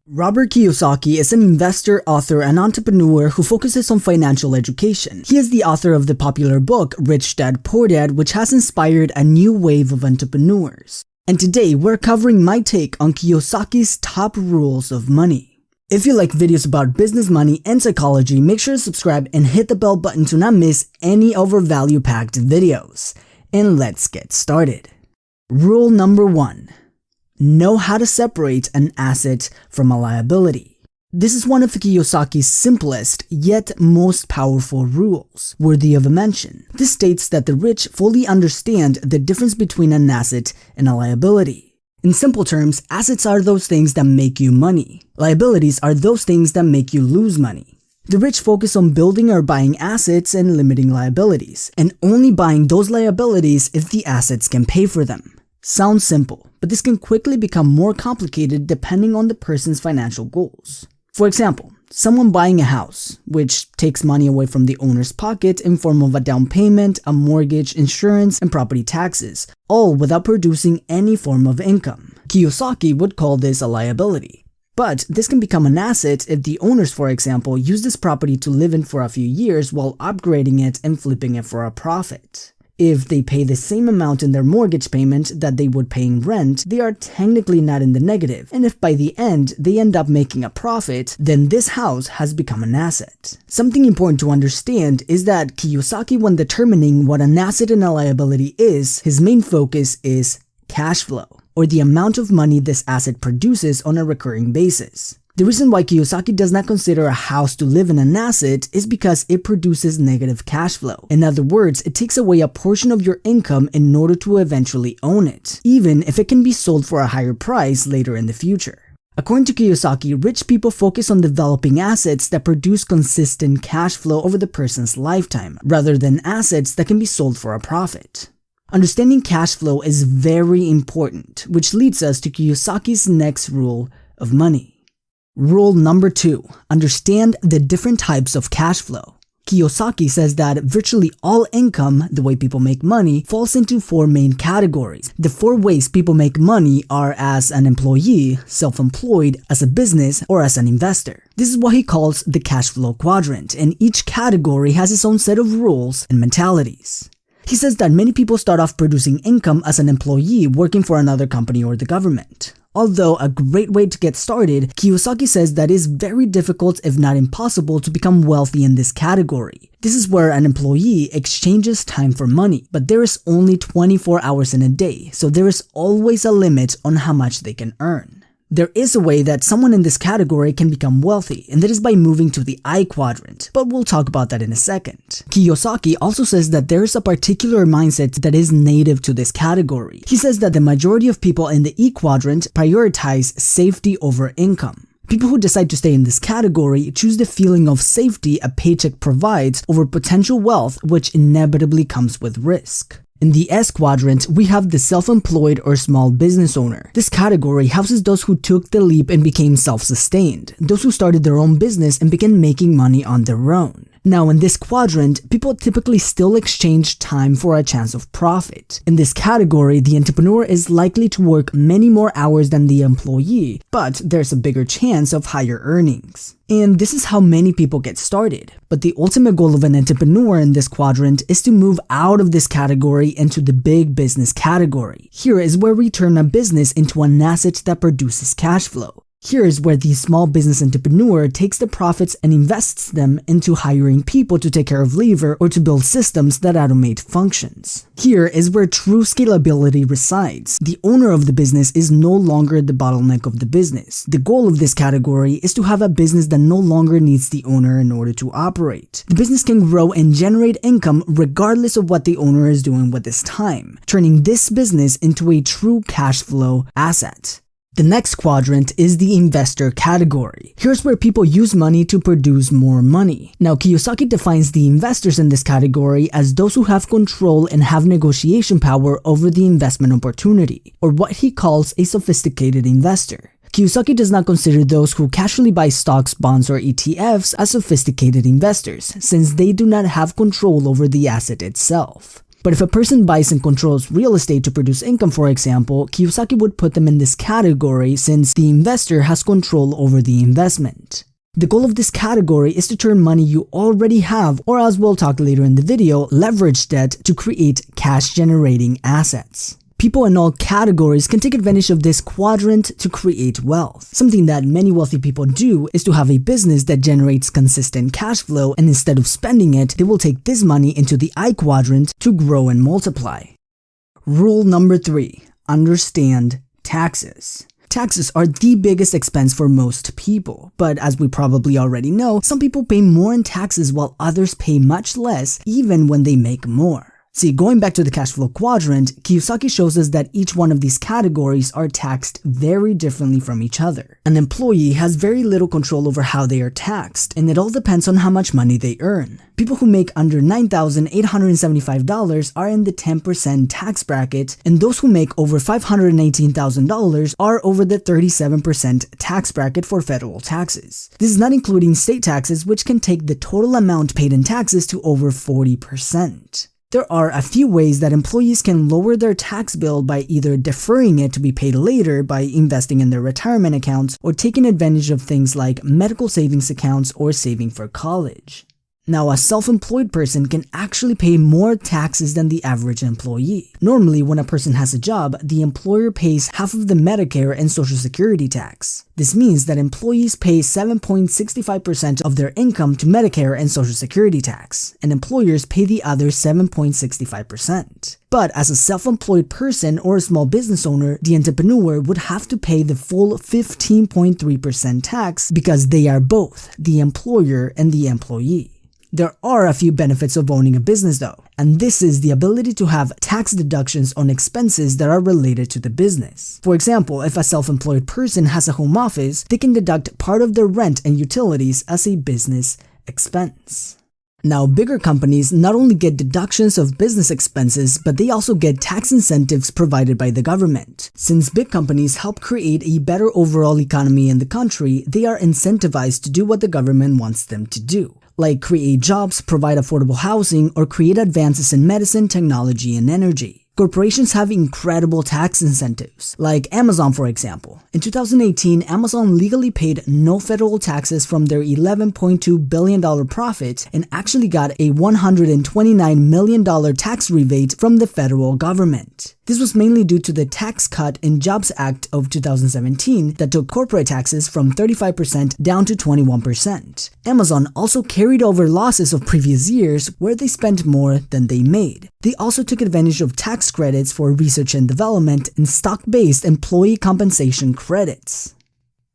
Robert Kiyosaki is an investor, author, and entrepreneur who focuses on financial education. He is the author of the popular book Rich Dad Poor Dad, which has inspired a new wave of entrepreneurs. And today, we're covering my take on Kiyosaki's top rules of money. If you like videos about business, money, and psychology, make sure to subscribe and hit the bell button to not miss any of our value-packed videos. And let's get started. Rule number 1. Know how to separate an asset from a liability. This is one of Kiyosaki's simplest yet most powerful rules, worthy of a mention. This states that the rich fully understand the difference between an asset and a liability. In simple terms, assets are those things that make you money. Liabilities are those things that make you lose money. The rich focus on building or buying assets and limiting liabilities, and only buying those liabilities if the assets can pay for them. Sounds simple, but this can quickly become more complicated depending on the person's financial goals. For example, someone buying a house, which takes money away from the owner's pocket in form of a down payment, a mortgage, insurance, and property taxes, all without producing any form of income. Kiyosaki would call this a liability. But this can become an asset if the owners, for example, use this property to live in for a few years while upgrading it and flipping it for a profit. If they pay the same amount in their mortgage payment that they would pay in rent, they are technically not in the negative, and if by the end they end up making a profit, then this house has become an asset. Something important to understand is that Kiyosaki, when determining what an asset and a liability is, his main focus is cash flow, or the amount of money this asset produces on a recurring basis. The reason why Kiyosaki does not consider a house to live in an asset is because it produces negative cash flow. In other words, it takes away a portion of your income in order to eventually own it, even if it can be sold for a higher price later in the future. According to Kiyosaki, rich people focus on developing assets that produce consistent cash flow over the person's lifetime, rather than assets that can be sold for a profit. Understanding cash flow is very important, which leads us to Kiyosaki's next rule of money. Rule number 2. Understand the different types of cash flow. Kiyosaki says that virtually all income, the way people make money, falls into 4 main categories. The 4 ways people make money are as an employee, self-employed, as a business, or as an investor. This is what he calls the cash flow quadrant, and each category has its own set of rules and mentalities. He says that many people start off producing income as an employee working for another company or the government. Although a great way to get started, Kiyosaki says that it is very difficult, if not impossible, to become wealthy in this category. This is where an employee exchanges time for money, but there is only 24 hours in a day, so there is always a limit on how much they can earn. There is a way that someone in this category can become wealthy, and that is by moving to the I quadrant, but we'll talk about that in a second. Kiyosaki also says that there is a particular mindset that is native to this category. He says that the majority of people in the E quadrant prioritize safety over income. People who decide to stay in this category choose the feeling of safety a paycheck provides over potential wealth, which inevitably comes with risk. In the S quadrant, we have the self-employed or small business owner. This category houses those who took the leap and became self-sustained, those who started their own business and began making money on their own. Now, in this quadrant, people typically still exchange time for a chance of profit. In this category, the entrepreneur is likely to work many more hours than the employee, but there's a bigger chance of higher earnings. And this is how many people get started. But the ultimate goal of an entrepreneur in this quadrant is to move out of this category into the big business category. Here is where we turn a business into an asset that produces cash flow. Here is where the small business entrepreneur takes the profits and invests them into hiring people to take care of labor or to build systems that automate functions. Here is where true scalability resides. The owner of the business is no longer the bottleneck of the business. The goal of this category is to have a business that no longer needs the owner in order to operate. The business can grow and generate income regardless of what the owner is doing with his time, turning this business into a true cash flow asset. The next quadrant is the investor category. Here's where people use money to produce more money. Now, Kiyosaki defines the investors in this category as those who have control and have negotiation power over the investment opportunity, or what he calls a sophisticated investor. Kiyosaki does not consider those who casually buy stocks, bonds, or ETFs as sophisticated investors, since they do not have control over the asset itself. But if a person buys and controls real estate to produce income, for example, Kiyosaki would put them in this category since the investor has control over the investment. The goal of this category is to turn money you already have, or as we'll talk later in the video, leverage debt to create cash-generating assets. People in all categories can take advantage of this quadrant to create wealth. Something that many wealthy people do is to have a business that generates consistent cash flow, and instead of spending it, they will take this money into the I quadrant to grow and multiply. Rule number 3. Understand taxes. Taxes are the biggest expense for most people, but as we probably already know, some people pay more in taxes while others pay much less even when they make more. See, going back to the cash flow quadrant, Kiyosaki shows us that each one of these categories are taxed very differently from each other. An employee has very little control over how they are taxed, and it all depends on how much money they earn. People who make under $9,875 are in the 10% tax bracket, and those who make over $518,000 are over the 37% tax bracket for federal taxes. This is not including state taxes, which can take the total amount paid in taxes to over 40%. There are a few ways that employees can lower their tax bill by either deferring it to be paid later by investing in their retirement accounts or taking advantage of things like medical savings accounts or saving for college. Now, a self-employed person can actually pay more taxes than the average employee. Normally, when a person has a job, the employer pays half of the Medicare and Social Security tax. This means that employees pay 7.65% of their income to Medicare and Social Security tax, and employers pay the other 7.65%. But as a self-employed person or a small business owner, the entrepreneur would have to pay the full 15.3% tax because they are both the employer and the employee. There are a few benefits of owning a business though, and this is the ability to have tax deductions on expenses that are related to the business. For example, if a self-employed person has a home office, they can deduct part of their rent and utilities as a business expense. Now, bigger companies not only get deductions of business expenses, but they also get tax incentives provided by the government. Since big companies help create a better overall economy in the country, they are incentivized to do what the government wants them to do, like create jobs, provide affordable housing, or create advances in medicine, technology, and energy. Corporations have incredible tax incentives, like Amazon for example. In 2018, Amazon legally paid no federal taxes from their $11.2 billion profit and actually got a $129 million tax rebate from the federal government. This was mainly due to the Tax Cut and Jobs Act of 2017 that took corporate taxes from 35% down to 21%. Amazon also carried over losses of previous years where they spent more than they made. They also took advantage of tax credits for research and development and stock-based employee compensation credits.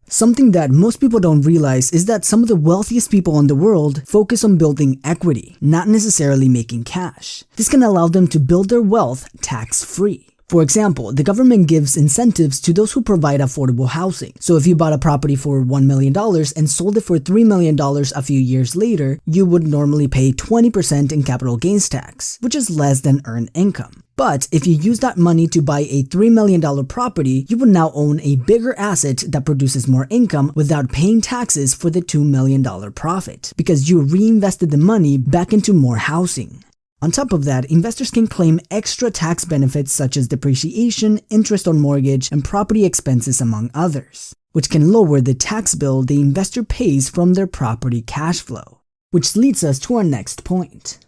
Something that most people don't realize is that some of the wealthiest people in the world focus on building equity, not necessarily making cash. This can allow them to build their wealth tax-free. For example, the government gives incentives to those who provide affordable housing. So if you bought a property for $1 million and sold it for $3 million a few years later, you would normally pay 20% in capital gains tax, which is less than earned income. But if you use that money to buy a $3 million property, you would now own a bigger asset that produces more income without paying taxes for the $2 million profit, because you reinvested the money back into more housing. On top of that, investors can claim extra tax benefits such as depreciation, interest on mortgage, and property expenses among others, which can lower the tax bill the investor pays from their property cash flow. Which leads us to our next point.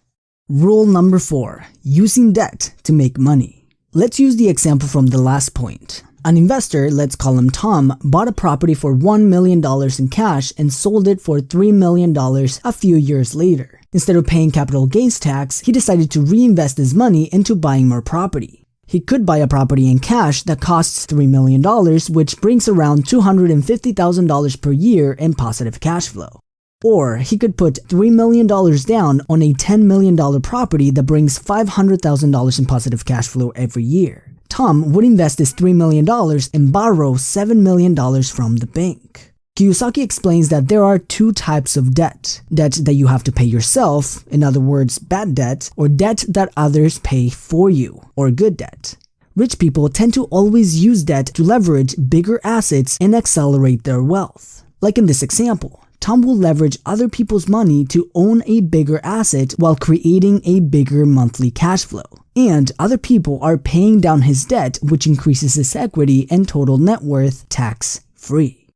Rule number 4, using debt to make money. Let's use the example from the last point. An investor, let's call him Tom, bought a property for $1 million in cash and sold it for $3 million a few years later. Instead of paying capital gains tax, he decided to reinvest his money into buying more property. He could buy a property in cash that costs $3 million, which brings around $250,000 per year in positive cash flow. Or he could put $3 million down on a $10 million property that brings $500,000 in positive cash flow every year. Tom would invest this $3 million and borrow $7 million from the bank. Kiyosaki explains that there are two types of debt. Debt that you have to pay yourself, in other words, bad debt, or debt that others pay for you, or good debt. Rich people tend to always use debt to leverage bigger assets and accelerate their wealth. Like in this example, Tom will leverage other people's money to own a bigger asset while creating a bigger monthly cash flow. And other people are paying down his debt, which increases his equity and total net worth tax-free.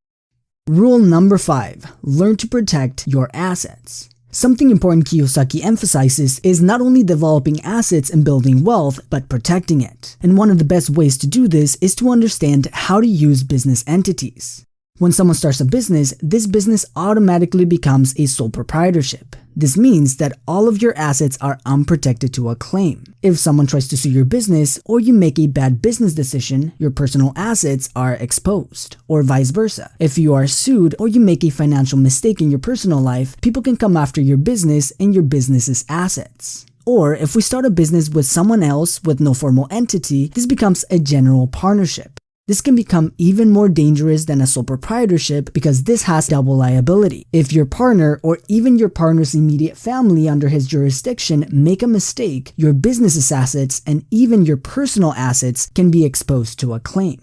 Rule number 5. Learn to protect your assets. Something important Kiyosaki emphasizes is not only developing assets and building wealth, but protecting it. And one of the best ways to do this is to understand how to use business entities. When someone starts a business, this business automatically becomes a sole proprietorship. This means that all of your assets are unprotected to a claim. If someone tries to sue your business or you make a bad business decision, your personal assets are exposed, or vice versa. If you are sued or you make a financial mistake in your personal life, people can come after your business and your business's assets. Or if we start a business with someone else with no formal entity, this becomes a general partnership. This can become even more dangerous than a sole proprietorship because this has double liability. If your partner or even your partner's immediate family under his jurisdiction make a mistake, your business's assets and even your personal assets can be exposed to a claim.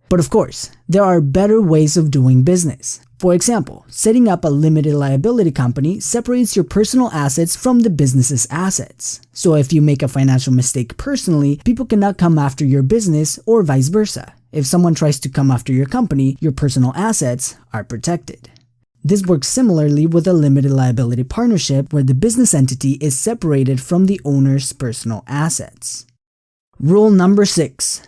But of course, there are better ways of doing business. For example, setting up a limited liability company separates your personal assets from the business's assets. So if you make a financial mistake personally, people cannot come after your business or vice versa. If someone tries to come after your company, your personal assets are protected. This works similarly with a limited liability partnership where the business entity is separated from the owner's personal assets. Rule number 6.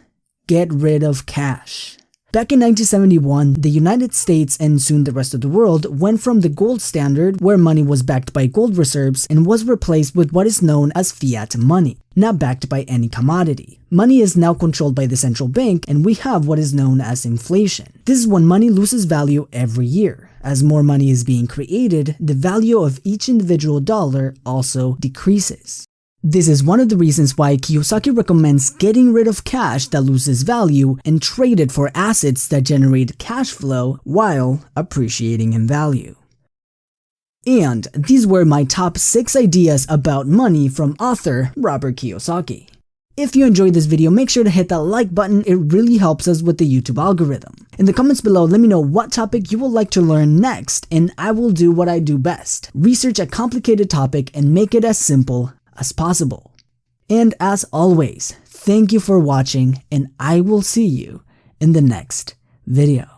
Get rid of cash. Back in 1971, the United States and soon the rest of the world went from the gold standard, where money was backed by gold reserves, and was replaced with what is known as fiat money, not backed by any commodity. Money is now controlled by the central bank, and we have what is known as inflation. This is when money loses value every year. As more money is being created, the value of each individual dollar also decreases. This is one of the reasons why Kiyosaki recommends getting rid of cash that loses value and trade it for assets that generate cash flow while appreciating in value. And these were my top 6 ideas about money from author Robert Kiyosaki. If you enjoyed this video, make sure to hit that like button. It really helps us with the YouTube algorithm. In the comments below, let me know what topic you would like to learn next, and I will do what I do best: research a complicated topic and make it as simple as possible. And as always, thank you for watching, and I will see you in the next video.